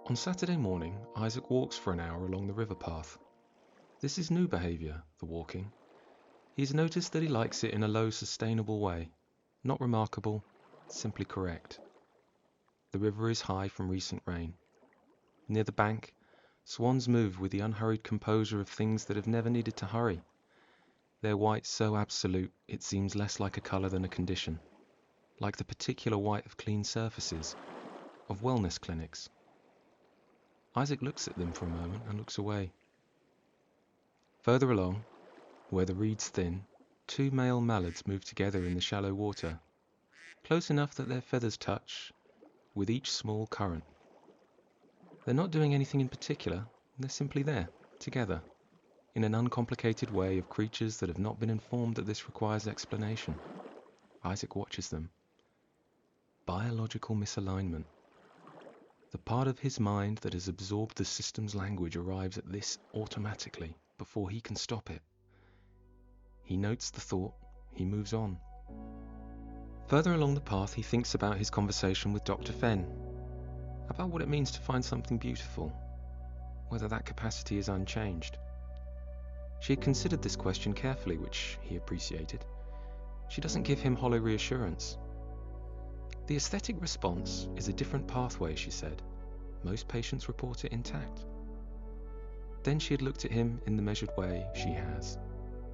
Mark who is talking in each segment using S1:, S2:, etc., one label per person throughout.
S1: On Saturday morning, Isaac walks for an hour along the river path. This is new behaviour, the walking. He's noticed that he likes it in a low, sustainable way. Not remarkable, simply correct. The river is high from recent rain. Near the bank, swans move with the unhurried composure of things that have never needed to hurry. Their white so absolute it seems less like a colour than a condition, like the particular white of clean surfaces, of wellness clinics. Isaac looks at them for a moment and looks away. Further along, where the reeds thin, two male mallards move together in the shallow water, close enough that their feathers touch, with each small current. They're not doing anything in particular, they're simply there, together, in an uncomplicated way of creatures that have not been informed that this requires explanation. Isaac watches them. Biological misalignment. The part of his mind that has absorbed the system's language arrives at this automatically, before he can stop it. He notes the thought, he moves on. Further along the path, he thinks about his conversation with Dr. Fenn, about what it means to find something beautiful, whether that capacity is unchanged. She had considered this question carefully, which he appreciated. She doesn't give him hollow reassurance. The aesthetic response is a different pathway, she said. Most patients report it intact. Then she had looked at him in the measured way she has.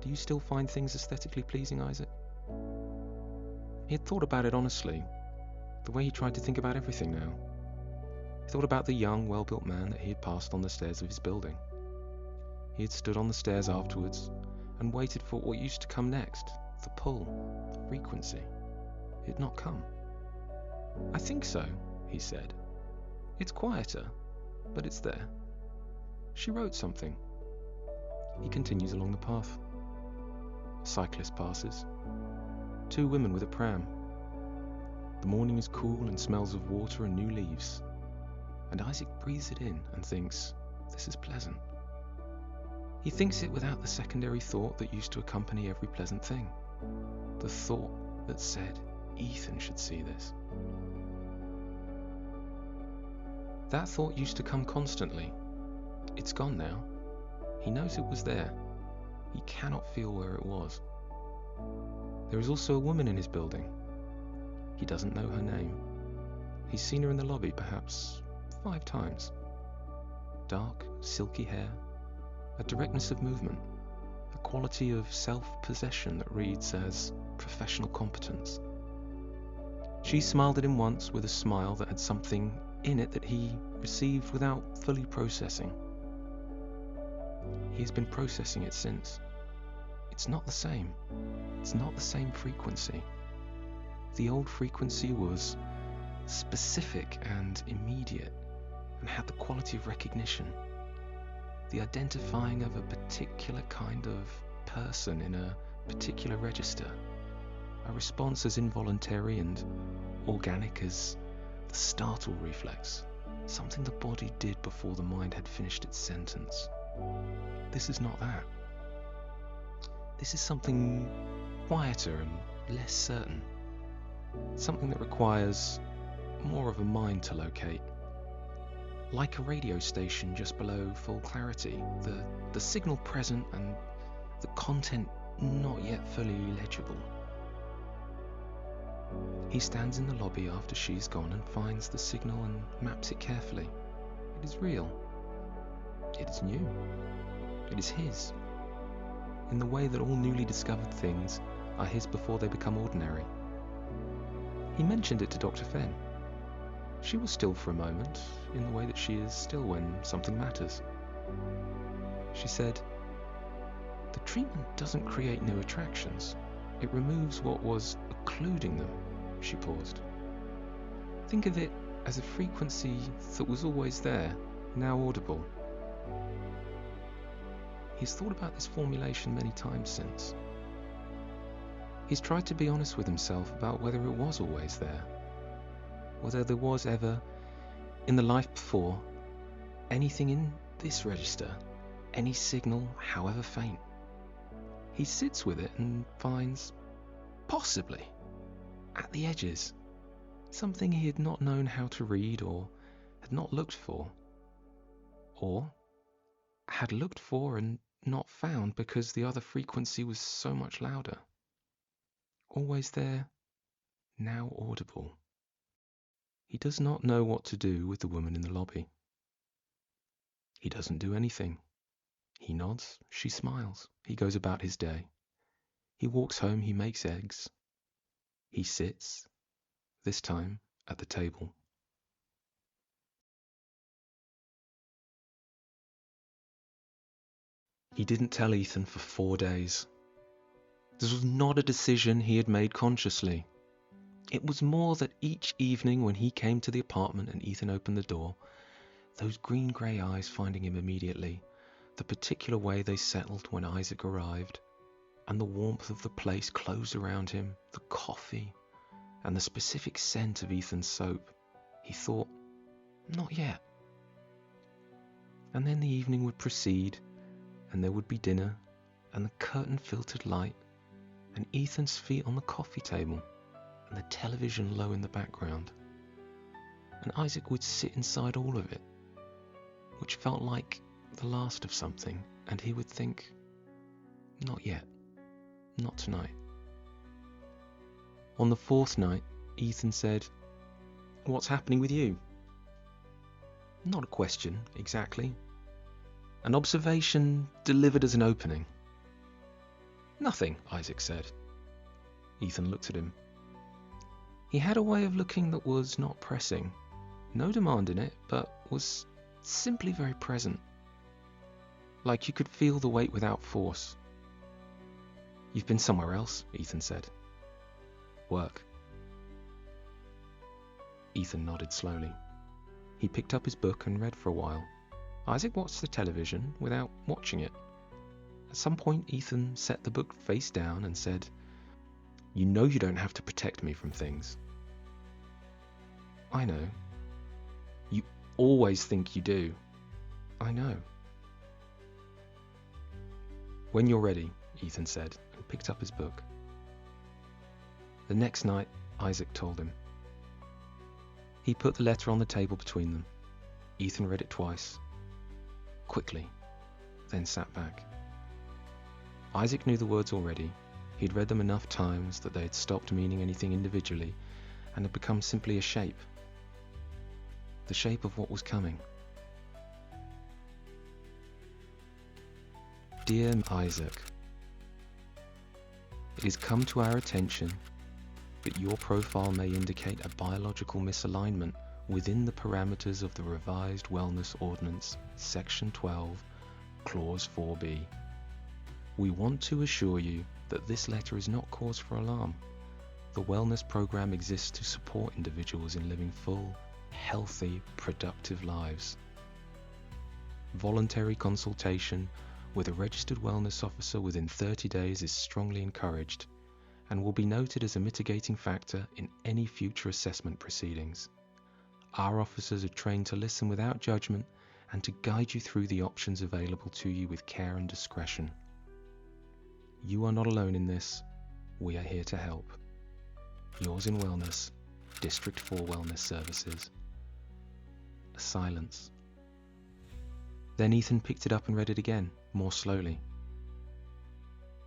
S1: Do you still find things aesthetically pleasing, Isaac? He had thought about it honestly, the way he tried to think about everything now. He thought about the young, well-built man that he had passed on the stairs of his building. He had stood on the stairs afterwards and waited for what used to come next, the pull, the frequency. It had not come. I think so, he said. It's quieter, but it's there. She wrote something. He continues along the path. A cyclist passes. Two women with a pram. The morning is cool and smells of water and new leaves. And Isaac breathes it in and thinks, this is pleasant. He thinks it without the secondary thought that used to accompany every pleasant thing. The thought that said, Ethan should see this. That thought used to come constantly. It's gone now. He knows it was there. He cannot feel where it was. There is also a woman in his building. He doesn't know her name. He's seen her in the lobby perhaps 5 times. Dark, silky hair, a directness of movement, a quality of self-possession that reads as professional competence. She smiled at him once with a smile that had something in it that he received without fully processing. He has been processing it since. It's not the same. It's not the same frequency. The old frequency was specific and immediate and had the quality of recognition, the identifying of a particular kind of person in a particular register, a response as involuntary and organic as the startle reflex, something the body did before the mind had finished its sentence. This is not that. This is something quieter and less certain, something that requires more of a mind to locate. Like a radio station just below full clarity, the signal present and the content not yet fully legible. He stands in the lobby after she's gone and finds the signal and maps it carefully. It is real. It is new. It is his. In the way that all newly discovered things are his before they become ordinary. He mentioned it to Dr. Fenn. She was still for a moment, in the way that she is still when something matters. She said, "The treatment doesn't create new attractions. It removes what was occluding them." She paused. "Think of it as a frequency that was always there, now audible." He's thought about this formulation many times since. He's tried to be honest with himself about whether it was always there, whether there was ever, in the life before, anything in this register, any signal, however faint. He sits with it and finds, possibly, at the edges, something he had not known how to read or had not looked for, or had looked for and not found because the other frequency was so much louder. Always there, now audible. He does not know what to do with the woman in the lobby. He doesn't do anything. He nods, she smiles. He goes about his day. He walks home, he makes eggs. He sits, this time at the table. He didn't tell Ethan for 4 days. This was not a decision he had made consciously. It was more that each evening when he came to the apartment and Ethan opened the door, those green-grey eyes finding him immediately, the particular way they settled when Isaac arrived, and the warmth of the place closed around him, the coffee, and the specific scent of Ethan's soap, he thought, not yet. And then the evening would proceed, and there would be dinner, and the curtain-filtered light, and Ethan's feet on the coffee table, and the television low in the background. And Isaac would sit inside all of it, which felt like the last of something, and he would think, not yet, not tonight. On the 4th night, Ethan said, "What's happening with you?" Not a question, exactly. An observation delivered as an opening. "Nothing," Isaac said. Ethan looked at him. He had a way of looking that was not pressing, no demand in it, but was simply very present. Like you could feel the weight without force. "You've been somewhere else," Ethan said. "Work." Ethan nodded slowly. He picked up his book and read for a while. Isaac watched the television without watching it. At some point, Ethan set the book face down and said, "You know you don't have to protect me from things." "I know." "You always think you do." "I know." "When you're ready," Ethan said, and picked up his book. The next night, Isaac told him. He put the letter on the table between them. Ethan read it twice, quickly, then sat back. Isaac knew the words already. He'd read them enough times that they had stopped meaning anything individually and had become simply a shape. The shape of what was coming. Dear Isaac, it has come to our attention that your profile may indicate a biological misalignment within the parameters of the Revised Wellness Ordinance, Section 12, Clause 4b. We want to assure you that this letter is not cause for alarm. The wellness program exists to support individuals in living full, healthy, productive lives. Voluntary consultation with a registered wellness officer within 30 days is strongly encouraged and will be noted as a mitigating factor in any future assessment proceedings. Our officers are trained to listen without judgment and to guide you through the options available to you with care and discretion. You are not alone in this. We are here to help. Yours in Wellness, District 4 Wellness Services. A silence. Then Ethan picked it up and read it again, more slowly.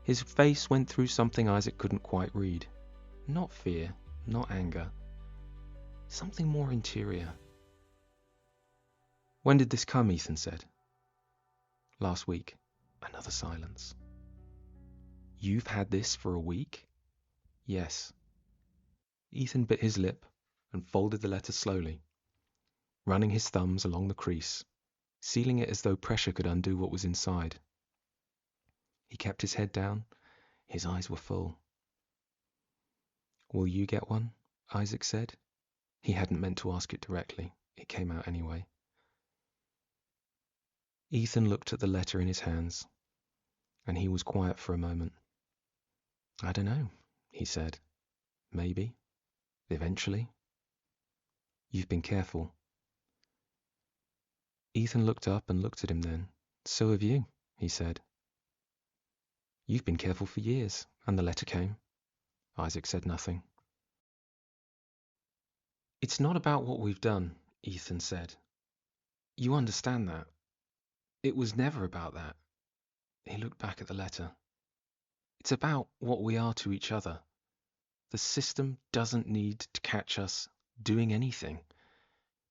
S1: His face went through something Isaac couldn't quite read. Not fear, not anger. Something more interior. When did this come? Ethan said. Last week. Another silence. You've had this for a week? Yes. Ethan bit his lip and folded the letter slowly, running his thumbs along the crease, sealing it as though pressure could undo what was inside. He kept his head down. His eyes were full. Will you get one? Isaac said. He hadn't meant to ask it directly. It came out anyway. Ethan looked at the letter in his hands, and he was quiet for a moment. I don't know, he said. Maybe. Eventually. You've been careful. Ethan looked up and looked at him then. So have you, he said. You've been careful for years, and the letter came. Isaac said nothing. It's not about what we've done, Ethan said. You understand that. It was never about that. He looked back at the letter. It's about what we are to each other. The system doesn't need to catch us doing anything.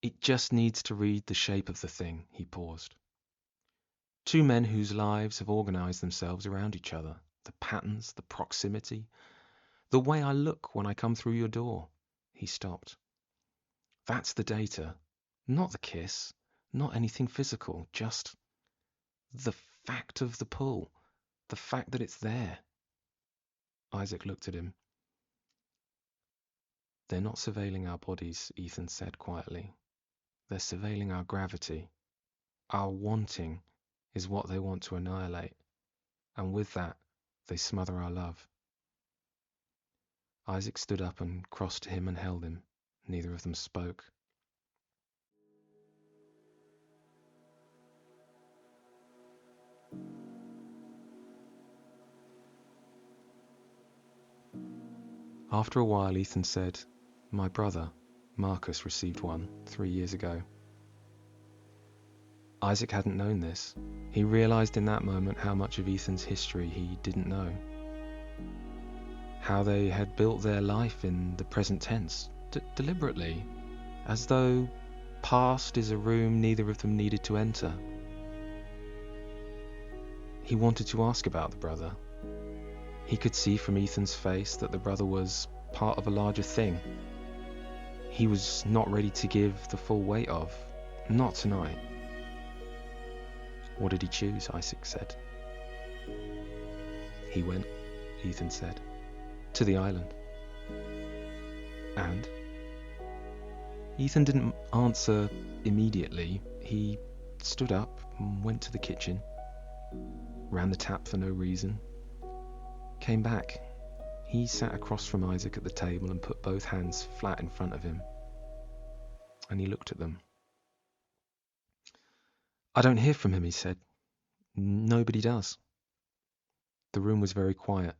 S1: It just needs to read the shape of the thing. He paused. Two men whose lives have organized themselves around each other. The patterns, the proximity, the way I look when I come through your door. He stopped. That's the data. Not the kiss, not anything physical, just the fact of the pull, the fact that it's there. Isaac looked at him. They're not surveilling our bodies, Ethan said quietly. They're surveilling our gravity. Our wanting is what they want to annihilate, and with that, they smother our love. Isaac stood up and crossed to him and held him. Neither of them spoke. After a while, Ethan said, "My brother, Marcus, received one 3 years ago." Isaac hadn't known this. He realized in that moment how much of Ethan's history he didn't know. How they had built their life in the present tense, deliberately, as though past is a room neither of them needed to enter. He wanted to ask about the brother. He could see from Ethan's face that the brother was part of a larger thing. He was not ready to give the full weight of. Not tonight. What did he choose? Isaac said. He went, Ethan said, to the island. And? Ethan didn't answer immediately. He stood up and went to the kitchen, ran the tap for no reason, came back. He sat across from Isaac at the table and put both hands flat in front of him. And he looked at them. "I don't hear from him," he said. "Nobody does." The room was very quiet.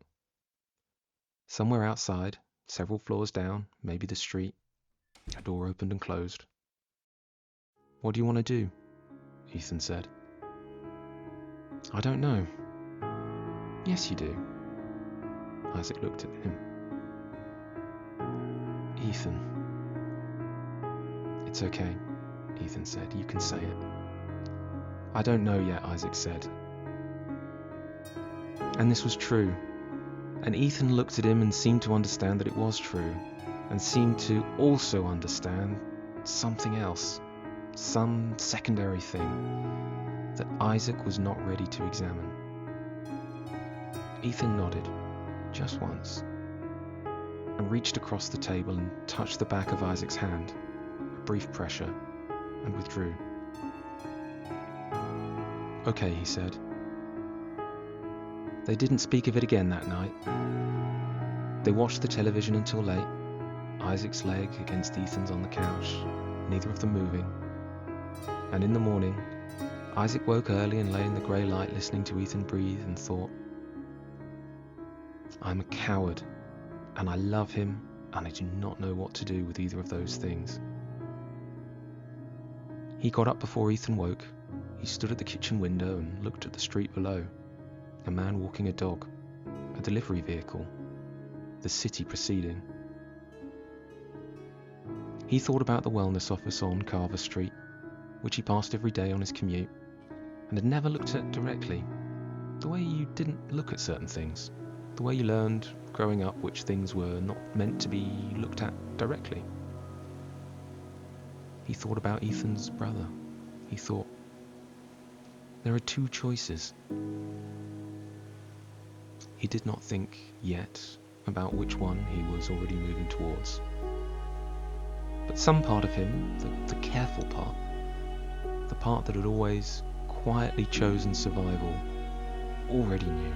S1: Somewhere outside, several floors down, maybe the street, a door opened and closed. "What do you want to do?" Ethan said. "I don't know." "Yes, you do." Isaac looked at him. "Ethan." "It's okay," Ethan said. "You can say it." "I don't know yet," Isaac said. And this was true. And Ethan looked at him and seemed to understand that it was true, and seemed to also understand something else, some secondary thing that Isaac was not ready to examine. Ethan nodded, just once, and reached across the table and touched the back of Isaac's hand, a brief pressure, and withdrew. "Okay," he said. They didn't speak of it again that night. They watched the television until late, Isaac's leg against Ethan's on the couch, neither of them moving. And in the morning, Isaac woke early and lay in the grey light listening to Ethan breathe and thought, "I'm a coward, and I love him, and I do not know what to do with either of those things." He got up before Ethan woke. He stood at the kitchen window and looked at the street below. A man walking a dog, a delivery vehicle, the city proceeding. He thought about the wellness office on Carver Street, which he passed every day on his commute, and had never looked at directly. The way you didn't look at certain things, the way you learned growing up which things were not meant to be looked at directly. He thought about Ethan's brother. He thought, there are two choices. He did not think yet about which one he was already moving towards. But some part of him, the careful part, the part that had always quietly chosen survival, already knew.